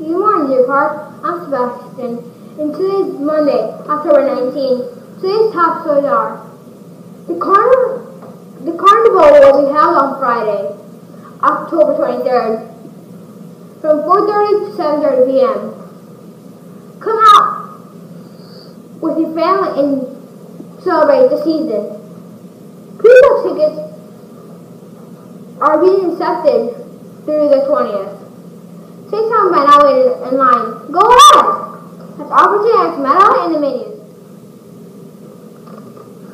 Good morning, dear Park. I'm Sebastian, and today's Monday, October 19th. Today's top stories are the carnival will be held on Friday, October 23rd, from 4:30 to 7:30 p.m. Come out with your family and celebrate the season. Pre-book tickets are being accepted through the 20th. Take time by now in line. Go ahead! That's all for today. It's Madeline and the menus.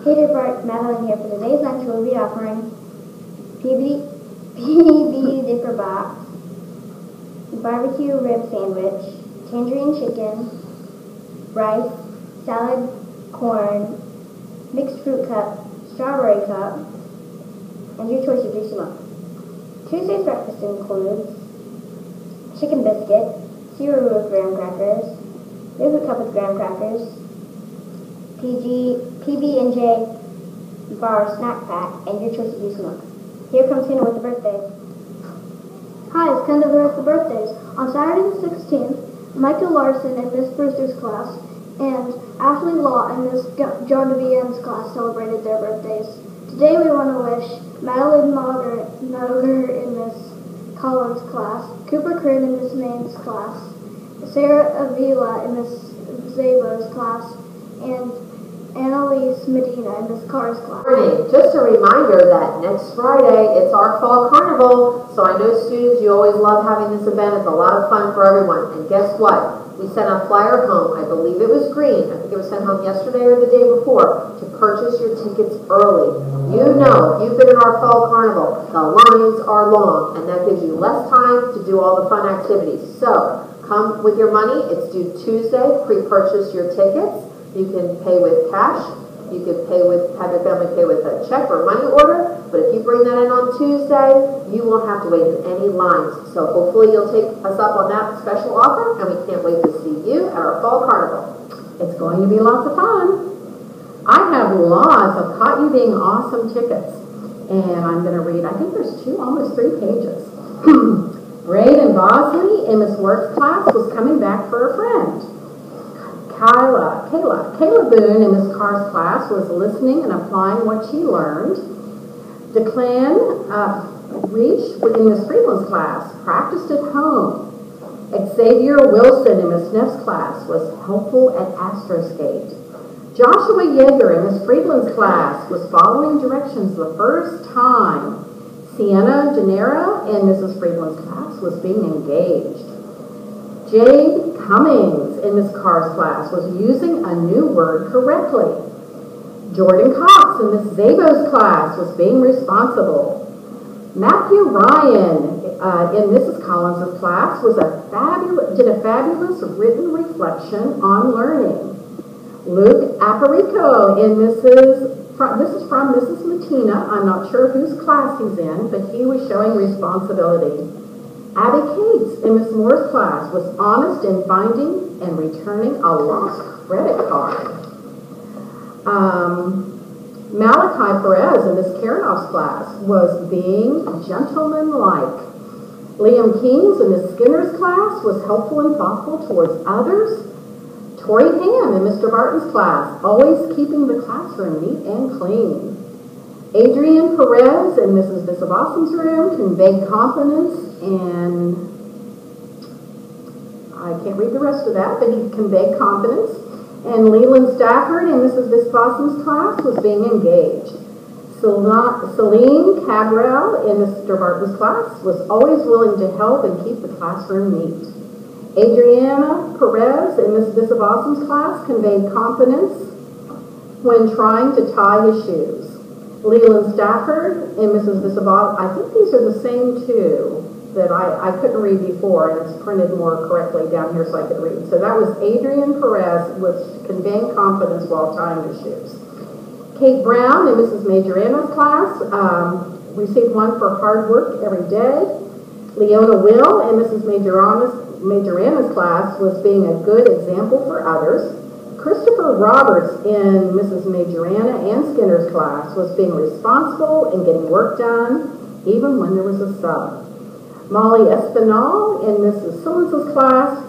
Hey dear Bart, Madeline here. For today's lunch we'll be offering PB Dipper Box, barbecue rib sandwich, tangerine chicken, rice, salad, corn, mixed fruit cup, strawberry cup, and your choice of juicy milk. Tuesday's breakfast includes chicken biscuit, cereal with graham crackers, yogurt cup with graham crackers, PB&J bar snack pack, and your choice of juice milk. Here comes Hannah with the birthdays. Hi, it's Kendall here with the birthdays. On Saturday the 16th, Michael Larson and Miss Brewster's class and Ashley Law and Miss Joan DeVienne's class celebrated their birthdays. Today we want to wish Madeline Mauger in Miss Collins' class, Cooper Crin in Miss Main's class, Sarah Avila in Miss Zabo's class, and Annalise Medina in Miss Carr's class. Just a reminder that next Friday it's our fall carnival, so I know students, you always love having this event. It's a lot of fun for everyone. And guess what? We sent a flyer home. I believe it was green. I think it was sent home yesterday or the day before to purchase your tickets early. You know, if you've been in our fall carnival, the lines are long, and that gives you less time to do all the fun activities. So come with your money. It's due Tuesday. Pre-purchase your tickets. You can pay with cash. You can have your family pay with a check or money order. But if you bring that in on Tuesday, you won't have to wait in any lines. So hopefully you'll take us up on that special offer, and we can't wait to see you at our fall carnival. It's going to be lots of fun. I have lots of Caught You Being Awesome tickets, and I'm going to read, I think there's almost three pages. Braden Bosley in Miss Work's class was coming back for a friend. Kayla Boone in Miss Carr's class was listening and applying what she learned. Declan Reach in Miss Friedland's class practiced at home. Xavier Wilson in Miss Neff's class was helpful at Astroskate. Joshua Yeager in Miss Friedland's class was following directions the first time. Sienna Gennaro in Mrs. Friedland's class was being engaged. Jade Cummings in Miss Carr's class was using a new word correctly. Jordan Cox in Miss Zabo's class was being responsible. Matthew Ryan in Mrs. Collins' class did a fabulous written reflection on learning. Luke Aparico in this is from Mrs. Matina. I'm not sure whose class he's in, but he was showing responsibility. Abby Cates in Miss Moore's class was honest in finding and returning a lost credit card. Malachi Perez in Miss Karanoff's class was being gentlemanlike. Liam Keynes in Miss Skinner's class was helpful and thoughtful towards others. Tori Ham in Mr. Barton's class, always keeping the classroom neat and clean. Adrian Perez in Mrs. Bissabosom's room conveyed confidence and I can't read the rest of that, but he conveyed confidence. And Leland Stafford in Mrs. Bissabosom's class was being engaged. Celine Cabral in Mr. Barton's class was always willing to help and keep the classroom neat. Adriana Perez in Mrs. Bissabosom's class conveyed confidence when trying to tie his shoes. Leland Stafford and Mrs. Bissabotom, I think these are the same two that I couldn't read before, and it's printed more correctly down here so I could read. So that was Adrian Perez was conveying confidence while tying his shoes. Kate Brown in Mrs. Majorana's class received one for hard work every day. Leona Will in Mrs. Majorana's class was being a good example for others. Christopher Roberts in Mrs. Majorana and Skinner's class was being responsible and getting work done, even when there was a sub. Molly Espinal in Mrs. Simmons' class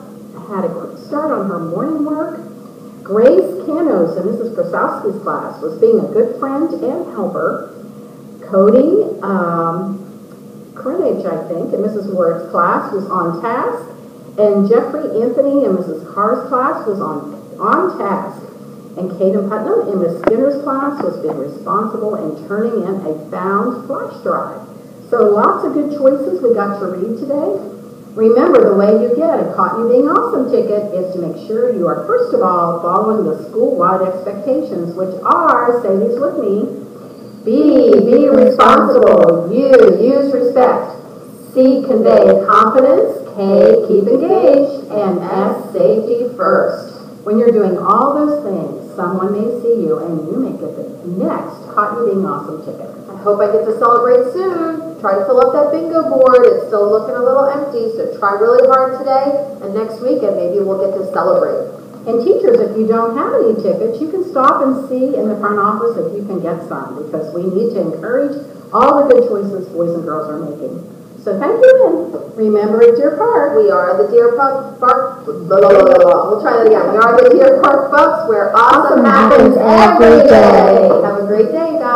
had a quick start on her morning work. Grace Canos in Mrs. Krasowski's class was being a good friend and helper. Cody Krenage, I think, in Mrs. Ward's class was on task. And Jeffrey Anthony in Mrs. Carr's class was on task. And Caden Putnam in Miss Skinner's class was being responsible and turning in a found flash drive. So lots of good choices we got to read today. Remember, the way you get a Caught You Being Awesome ticket is to make sure you are, first of all, following the school-wide expectations, which are, say these with me, be responsible, use respect, C, convey confidence, K, keep engaged, and S, safety first. When you're doing all those things, someone may see you and you may get the next Caught You Being Awesome ticket. I hope I get to celebrate soon. Try to fill up that bingo board. It's still looking a little empty, so try really hard today, and next weekend maybe we'll get to celebrate. And teachers, if you don't have any tickets, you can stop and see in the front office if you can get some, because we need to encourage all the good choices boys and girls are making. So thank you, and remember at Deer Park, we are the Deer Park, we'll try that again. We are the Deer Park Bucks, where awesome happens every day. Have a great day, guys.